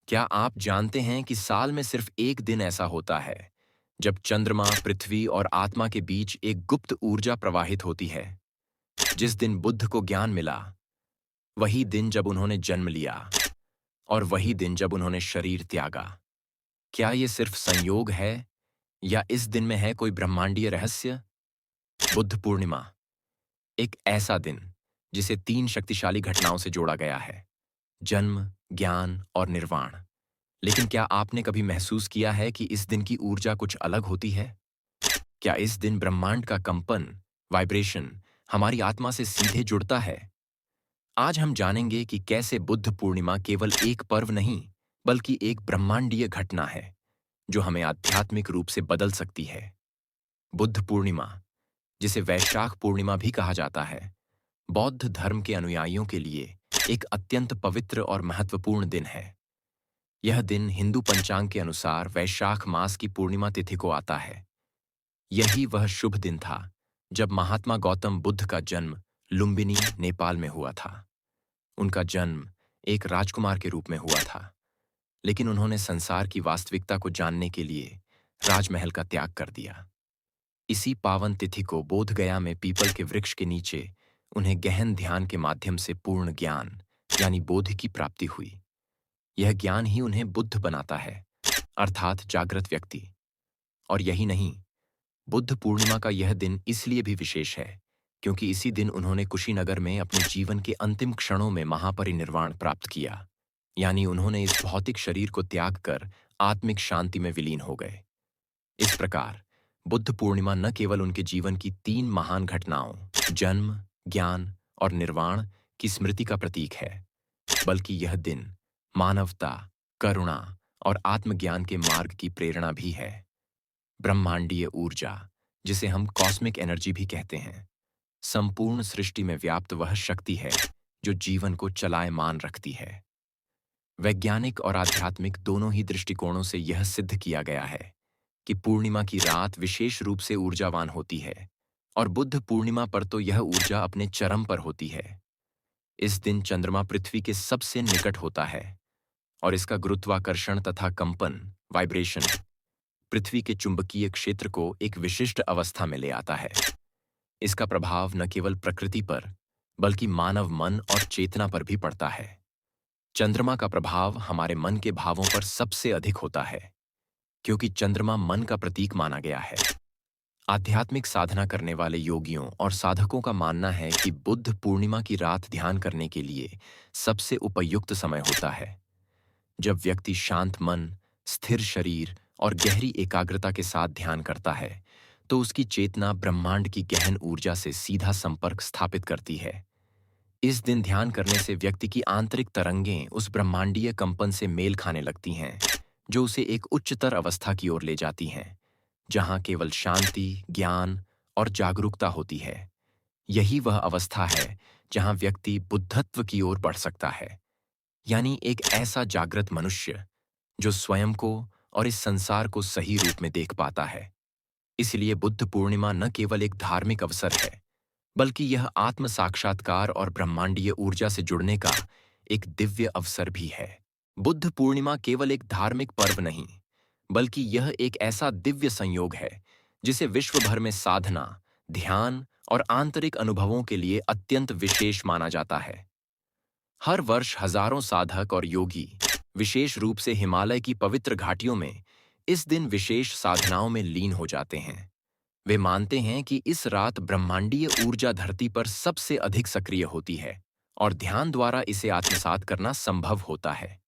क्या आप जानते हैं कि साल में सिर्फ एक दिन ऐसा होता है जब चंद्रमा, पृथ्वी और आत्मा के बीच एक गुप्त ऊर्जा प्रवाहित होती है? जिस दिन बुद्ध को ज्ञान मिला, वही दिन जब उन्होंने जन्म लिया और वही दिन जब उन्होंने शरीर त्यागा। क्या ये सिर्फ संयोग है या इस दिन में है कोई ब्रह्मांडीय रहस्य? बुद्ध पूर्णिमा, एक ऐसा दिन जिसे तीन शक्तिशाली घटनाओं से जोड़ा गया है: जन्म, ज्ञान और निर्वाण। लेकिन क्या आपने कभी महसूस किया है कि इस दिन की ऊर्जा कुछ अलग होती है? क्या इस दिन ब्रह्मांड का कंपन, वाइब्रेशन, हमारी आत्मा से सीधे जुड़ता है? आज हम जानेंगे कि कैसे बुद्ध पूर्णिमा केवल एक पर्व नहीं, बल्कि एक ब्रह्मांडीय घटना है जो हमें आध्यात्मिक रूप से बदल सकती है। बुद्ध पूर्णिमा, जिसे वैशाख पूर्णिमा भी कहा जाता है, बौद्ध धर्म के अनुयायियों के लिए एक अत्यंत पवित्र और महत्वपूर्ण दिन है। यह दिन हिंदू पंचांग के अनुसार वैशाख मास की पूर्णिमा तिथि को आता है। यही वह शुभ दिन था जब महात्मा गौतम बुद्ध का जन्म लुम्बिनी, नेपाल में हुआ था। उनका जन्म एक राजकुमार के रूप में हुआ था, लेकिन उन्होंने संसार की वास्तविकता को जानने के लिए राजमहल का त्याग कर दिया। इसी पावन तिथि को बोधगया में पीपल के वृक्ष के नीचे उन्हें गहन ध्यान के माध्यम से पूर्ण ज्ञान यानी बोधि की प्राप्ति हुई। यह ज्ञान ही उन्हें बुद्ध बनाता है, अर्थात जागृत व्यक्ति। और यही नहीं, बुद्ध पूर्णिमा का यह दिन इसलिए भी विशेष है क्योंकि इसी दिन उन्होंने कुशीनगर में अपने जीवन के अंतिम क्षणों में महापरिनिर्वाण प्राप्त किया, यानी उन्होंने इस भौतिक शरीर को त्याग कर आत्मिक शांति में विलीन हो गए। इस प्रकार बुद्ध पूर्णिमा न केवल उनके जीवन की तीन महान घटनाओं, जन्म, ज्ञान और निर्वाण की स्मृति का प्रतीक है, बल्कि यह दिन मानवता, करुणा और आत्मज्ञान के मार्ग की प्रेरणा भी है। ब्रह्मांडीय ऊर्जा, जिसे हम कॉस्मिक एनर्जी भी कहते हैं, संपूर्ण सृष्टि में व्याप्त वह शक्ति है जो जीवन को चलायमान रखती है। वैज्ञानिक और आध्यात्मिक दोनों ही दृष्टिकोणों से यह सिद्ध किया गया है कि पूर्णिमा की रात विशेष रूप से ऊर्जावान होती है और बुद्ध पूर्णिमा पर तो यह ऊर्जा अपने चरम पर होती है। इस दिन चंद्रमा पृथ्वी के सबसे निकट होता है और इसका गुरुत्वाकर्षण तथा कंपन, वाइब्रेशन, पृथ्वी के चुंबकीय क्षेत्र को एक विशिष्ट अवस्था में ले आता है। इसका प्रभाव न केवल प्रकृति पर, बल्कि मानव मन और चेतना पर भी पड़ता है। चंद्रमा का प्रभाव हमारे मन के भावों पर सबसे अधिक होता है, क्योंकि चंद्रमा मन का प्रतीक माना गया है। आध्यात्मिक साधना करने वाले योगियों और साधकों का मानना है कि बुद्ध पूर्णिमा की रात ध्यान करने के लिए सबसे उपयुक्त समय होता है। जब व्यक्ति शांत मन, स्थिर शरीर और गहरी एकाग्रता के साथ ध्यान करता है, तो उसकी चेतना ब्रह्मांड की गहन ऊर्जा से सीधा संपर्क स्थापित करती है। इस दिन ध्यान करने से व्यक्ति की आंतरिक तरंगें उस ब्रह्मांडीय कंपन से मेल खाने लगती हैं, जो उसे एक उच्चतर अवस्था की ओर ले जाती हैं, जहां केवल शांति, ज्ञान और जागरूकता होती है। यही वह अवस्था है जहां व्यक्ति बुद्धत्व की ओर बढ़ सकता है, यानी एक ऐसा जागृत मनुष्य जो स्वयं को और इस संसार को सही रूप में देख पाता है। इसलिए बुद्ध पूर्णिमा न केवल एक धार्मिक अवसर है, बल्कि यह आत्म साक्षात्कार और ब्रह्मांडीय ऊर्जा से जुड़ने का एक दिव्य अवसर भी है। बुद्ध पूर्णिमा केवल एक धार्मिक पर्व नहीं, बल्कि यह एक ऐसा दिव्य संयोग है जिसे विश्व भर में साधना, ध्यान और आंतरिक अनुभवों के लिए अत्यंत विशेष माना जाता है। हर वर्ष हजारों साधक और योगी, विशेष रूप से हिमालय की पवित्र घाटियों में, इस दिन विशेष साधनाओं में लीन हो जाते हैं। वे मानते हैं कि इस रात ब्रह्मांडीय ऊर्जा धरती पर सबसे अधिक सक्रिय होती है और ध्यान द्वारा इसे आत्मसात करना संभव होता है।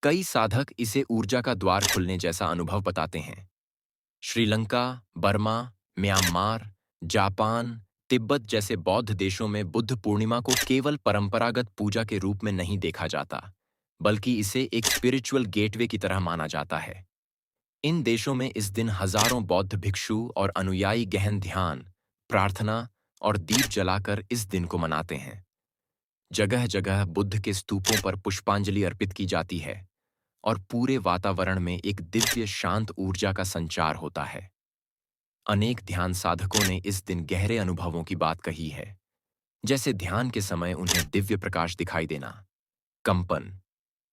कई साधक इसे ऊर्जा का द्वार खुलने जैसा अनुभव बताते हैं। Sri Lanka, Burma, Myanmar, Japan, Tibet जैसे बौद्ध देशों में बुद्ध पूर्णिमा को केवल परंपरागत पूजा के रूप में नहीं देखा जाता, बल्कि इसे एक स्पिरिचुअल गेटवे की तरह माना जाता है। इन देशों में इस दिन हजारों बौद्ध भिक्षु और अनुयायी गहन ध्यान, प्रार्थना और दीप जलाकर इस दिन को मनाते हैं। जगह जगह बुद्ध के स्तूपों पर पुष्पांजलि अर्पित की जाती है और पूरे वातावरण में एक दिव्य शांत ऊर्जा का संचार होता है। अनेक ध्यान साधकों ने इस दिन गहरे अनुभवों की बात कही है, जैसे ध्यान के समय उन्हें दिव्य प्रकाश दिखाई देना, कंपन,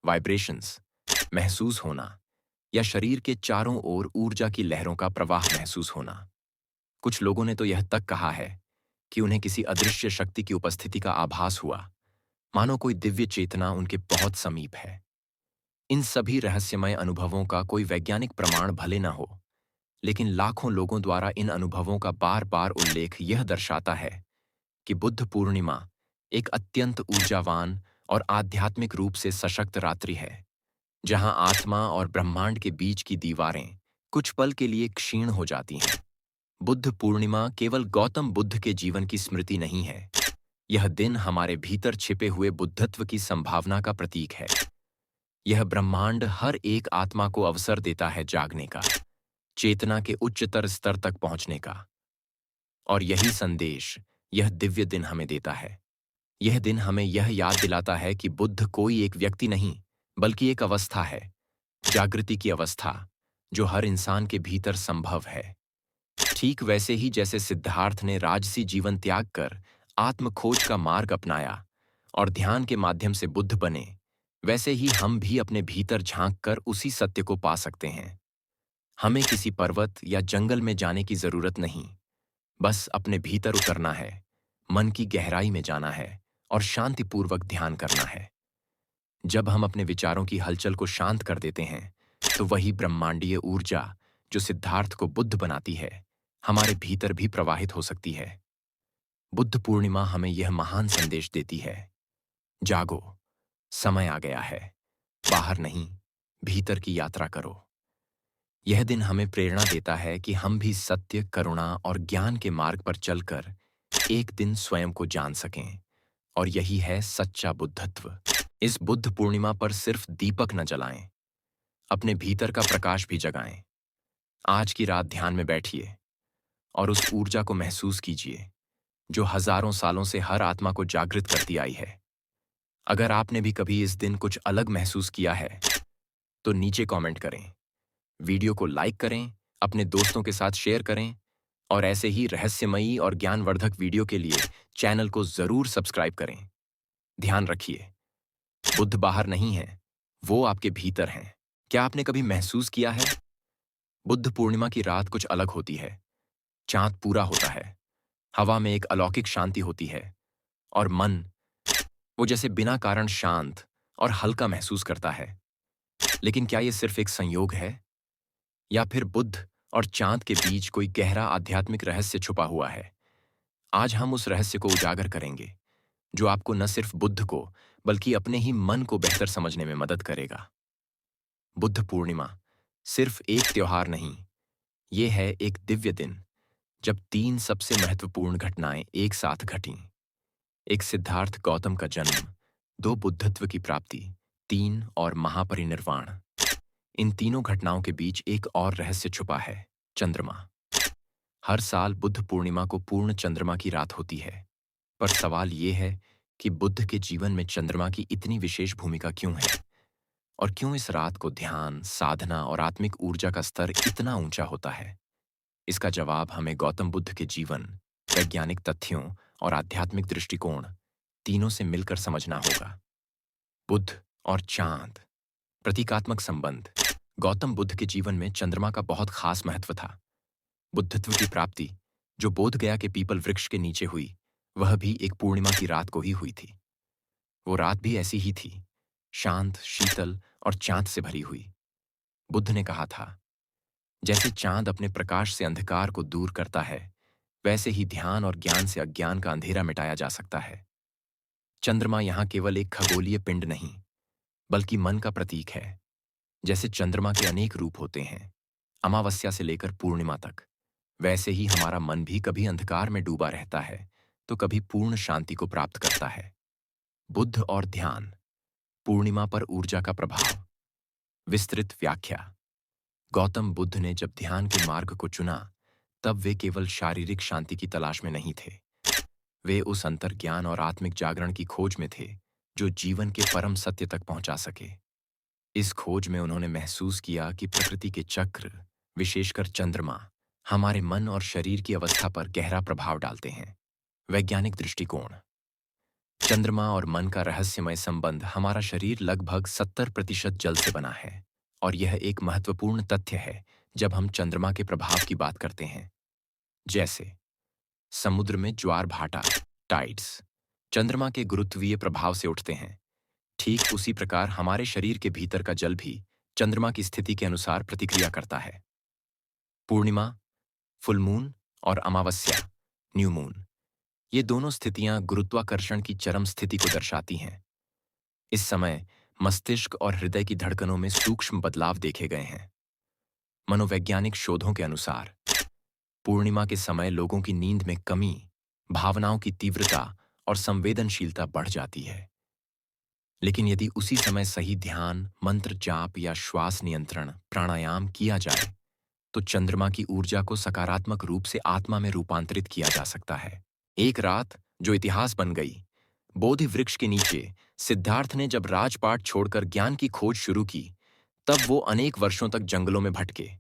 वाइब्रेशंस, महसूस होना या शरीर के चारों ओर ऊर्जा की लहरों का प्रवाह महसूस होना। कुछ लोगों ने तो यह तक कहा है कि उन्हें किसी अदृश्य शक्ति की उपस्थिति का आभास हुआ, मानो कोई दिव्य चेतना उनके बहुत समीप है। इन सभी रहस्यमय अनुभवों का कोई वैज्ञानिक प्रमाण भले न हो, लेकिन लाखों लोगों द्वारा इन अनुभवों का बार बार उल्लेख यह दर्शाता है कि बुद्ध पूर्णिमा एक अत्यंत ऊर्जावान और आध्यात्मिक रूप से सशक्त रात्रि है, जहां आत्मा और ब्रह्मांड के बीच की दीवारें कुछ पल के लिए क्षीण हो जाती हैं। बुद्ध पूर्णिमा केवल गौतम बुद्ध के जीवन की स्मृति नहीं है, यह दिन हमारे भीतर छिपे हुए बुद्धत्व की संभावना का प्रतीक है। यह ब्रह्मांड हर एक आत्मा को अवसर देता है जागने का, चेतना के उच्चतर स्तर तक पहुंचने का। और यही संदेश यह दिव्य दिन हमें देता है। यह दिन हमें यह याद दिलाता है कि बुद्ध कोई एक व्यक्ति नहीं, बल्कि एक अवस्था है, जागृति की अवस्था, जो हर इंसान के भीतर संभव है। ठीक वैसे ही जैसे सिद्धार्थ ने राजसी जीवन त्याग कर आत्म खोज का मार्ग अपनाया और ध्यान के माध्यम से बुद्ध बने, वैसे ही हम भी अपने भीतर झांक कर उसी सत्य को पा सकते हैं। हमें किसी पर्वत या जंगल में जाने की जरूरत नहीं, बस अपने भीतर उतरना है, मन की गहराई में जाना है और शांतिपूर्वक ध्यान करना है। जब हम अपने विचारों की हलचल को शांत कर देते हैं, तो वही ब्रह्मांडीय ऊर्जा जो सिद्धार्थ को बुद्ध बनाती है, हमारे भीतर भी प्रवाहित हो सकती है। बुद्ध पूर्णिमा हमें यह महान संदेश देती है, जागो, समय आ गया है, बाहर नहीं, भीतर की यात्रा करो। यह दिन हमें प्रेरणा देता है कि हम भी सत्य, करुणा और ज्ञान के मार्ग पर चलकर एक दिन स्वयं को जान सकें, और यही है सच्चा बुद्धत्व। इस बुद्ध पूर्णिमा पर सिर्फ दीपक न जलाएं, अपने भीतर का प्रकाश भी जगाएं। आज की रात ध्यान में बैठिए और उस ऊर्जा को महसूस कीजिए जो हजारों सालों से हर आत्मा को जागृत करती आई है। अगर आपने भी कभी इस दिन कुछ अलग महसूस किया है, तो नीचे कमेंट करें, वीडियो को लाइक करें, अपने दोस्तों के साथ शेयर करें, और ऐसे ही रहस्यमयी और ज्ञानवर्धक वीडियो के लिए चैनल को जरूर सब्सक्राइब करें। ध्यान रखिए, बुद्ध बाहर नहीं है, वो आपके भीतर हैं। क्या आपने कभी महसूस किया है? बुद्ध पूर्णिमा की रात कुछ अलग होती है। चांद पूरा होता है, हवा में एक अलौकिक शांति होती है, और मन वो जैसे बिना कारण शांत और हल्का महसूस करता है। लेकिन क्या ये सिर्फ एक संयोग है, या फिर बुद्ध और चांद के बीच कोई गहरा आध्यात्मिक रहस्य छुपा हुआ है? आज हम उस रहस्य को उजागर करेंगे, जो आपको न सिर्फ बुद्ध को, बल्कि अपने ही मन को बेहतर समझने में मदद करेगा। बुद्ध पूर्णिमा सिर्फ एक त्योहार नहीं, ये है एक दिव्य दिन, जब तीन सबसे महत्वपूर्ण घटनाएं एक साथ घटीं। एक सिद्धार्थ गौतम का जन्म, दो बुद्धत्व की प्राप्ति, तीन और महापरिनिर्वाण। इन तीनों घटनाओं के बीच एक और रहस्य छुपा है, चंद्रमा। हर साल बुद्ध पूर्णिमा को पूर्ण चंद्रमा की रात होती है, पर सवाल ये है कि बुद्ध के जीवन में चंद्रमा की इतनी विशेष भूमिका क्यों है, और क्यों इस रात को ध्यान, साधना और आत्मिक ऊर्जा का स्तर इतना ऊंचा होता है? इसका जवाब हमें गौतम बुद्ध के जीवन, वैज्ञानिक तथ्यों और आध्यात्मिक दृष्टिकोण तीनों से मिलकर समझना होगा। बुद्ध और चांद, प्रतीकात्मक संबंध। गौतम बुद्ध के जीवन में चंद्रमा का बहुत खास महत्व था। बुद्धत्व की प्राप्ति, जो बोध गया के पीपल वृक्ष के नीचे हुई, वह भी एक पूर्णिमा की रात को ही हुई थी। वो रात भी ऐसी ही थी, शांत, शीतल और चांद से भरी हुई। बुद्ध ने कहा था, जैसे चांद अपने प्रकाश से अंधकार को दूर करता है, वैसे ही ध्यान और ज्ञान से अज्ञान का अंधेरा मिटाया जा सकता है। चंद्रमा यहाँ केवल एक खगोलीय पिंड नहीं, बल्कि मन का प्रतीक है। जैसे चंद्रमा के अनेक रूप होते हैं, अमावस्या से लेकर पूर्णिमा तक, वैसे ही हमारा मन भी कभी अंधकार में डूबा रहता है, तो कभी पूर्ण शांति को प्राप्त करता है। बुद्ध और ध्यान, पूर्णिमा पर ऊर्जा का प्रभाव। विस्तृत व्याख्या। गौतम बुद्ध ने जब ध्यान के मार्ग को चुना, तब वे केवल शारीरिक शांति की तलाश में नहीं थे। वे उस अंतर्ज्ञान और आत्मिक जागरण की खोज में थे, जो जीवन के परम सत्य तक पहुंचा सके। इस खोज में उन्होंने महसूस किया कि प्रकृति के चक्र, विशेषकर चंद्रमा, हमारे मन और शरीर की अवस्था पर गहरा प्रभाव डालते हैं। वैज्ञानिक दृष्टिकोण। चंद्रमा और मन का रहस्यमय संबंध। हमारा शरीर लगभग 70% जल से बना है और यह एक महत्वपूर्ण तथ्य है जब हम चंद्रमा के प्रभाव की बात करते हैं। जैसे समुद्र में ज्वार भाटा टाइड्स चंद्रमा के गुरुत्वीय प्रभाव से उठते हैं, ठीक उसी प्रकार हमारे शरीर के भीतर का जल भी चंद्रमा की स्थिति के अनुसार प्रतिक्रिया करता है। पूर्णिमा, फुल मून और अमावस्या, न्यू मून, ये दोनों स्थितियां गुरुत्वाकर्षण की चरम स्थिति को दर्शाती हैं। इस समय मस्तिष्क और हृदय की धड़कनों में सूक्ष्म बदलाव देखे गए हैं। मनोवैज्ञानिक शोधों के अनुसार पूर्णिमा के समय लोगों की नींद में कमी, भावनाओं की तीव्रता और संवेदनशीलता बढ़ जाती है। लेकिन यदि उसी समय सही ध्यान, मंत्र जाप या श्वास नियंत्रण प्राणायाम किया जाए तो चंद्रमा की ऊर्जा को सकारात्मक रूप से आत्मा में रूपांतरित किया जा सकता है। एक रात जो इतिहास बन गई। बोधि वृक्ष के नीचे सिद्धार्थ ने जब राजपाट छोड़कर ज्ञान की खोज शुरू की, तब वो अनेक वर्षों तक जंगलों में भटके।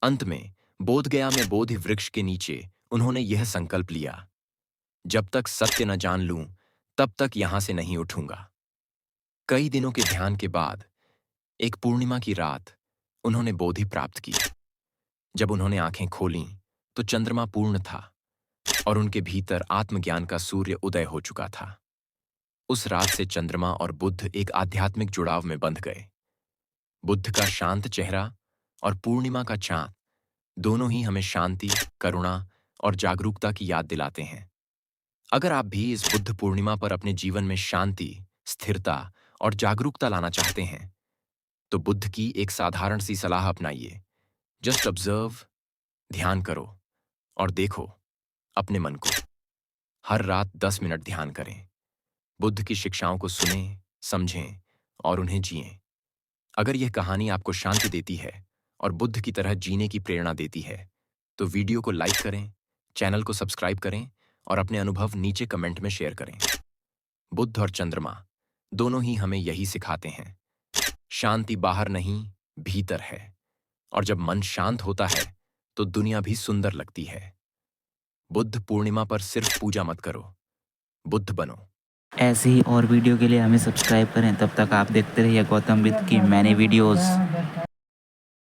अंत में बोधगया में बोधि वृक्ष के नीचे उन्होंने यह संकल्प लिया, जब तक सत्य न जान लूं तब तक यहां से नहीं उठूंगा। कई दिनों के ध्यान के बाद एक पूर्णिमा की रात उन्होंने बोधि प्राप्त की। जब उन्होंने आंखें खोलीं तो चंद्रमा पूर्ण था और उनके भीतर आत्मज्ञान का सूर्य उदय हो चुका था। उस रात से चंद्रमा और बुद्ध एक आध्यात्मिक जुड़ाव में बंध गए। बुद्ध का शांत चेहरा और पूर्णिमा का चांद दोनों ही हमें शांति, करुणा और जागरूकता की याद दिलाते हैं। अगर आप भी इस बुद्ध पूर्णिमा पर अपने जीवन में शांति, स्थिरता और जागरूकता लाना चाहते हैं तो बुद्ध की एक साधारण सी सलाह अपनाइए। जस्ट ऑब्जर्व, ध्यान करो और देखो अपने मन को। हर रात 10 मिनट ध्यान करें। बुद्ध की शिक्षाओं को सुनें, समझें और उन्हें जिएं। अगर यह कहानी आपको शांति देती है और बुद्ध की तरह जीने की प्रेरणा देती है तो वीडियो को लाइक करें, चैनल को सब्सक्राइब करें और अपने अनुभव नीचे कमेंट में शेयर करें। बुद्ध और चंद्रमा दोनों ही हमें यही सिखाते हैं, शांति बाहर नहीं, भीतर है। और जब मन शांत होता है तो दुनिया भी सुंदर लगती है। बुद्ध पूर्णिमा पर सिर्फ पूजा मत करो, बुद्ध बनो। ऐसे ही और वीडियो के लिए हमें सब्सक्राइब करें। तब तक आप देखते रहिए गौतम बुद्ध की मैनी वीडियोस।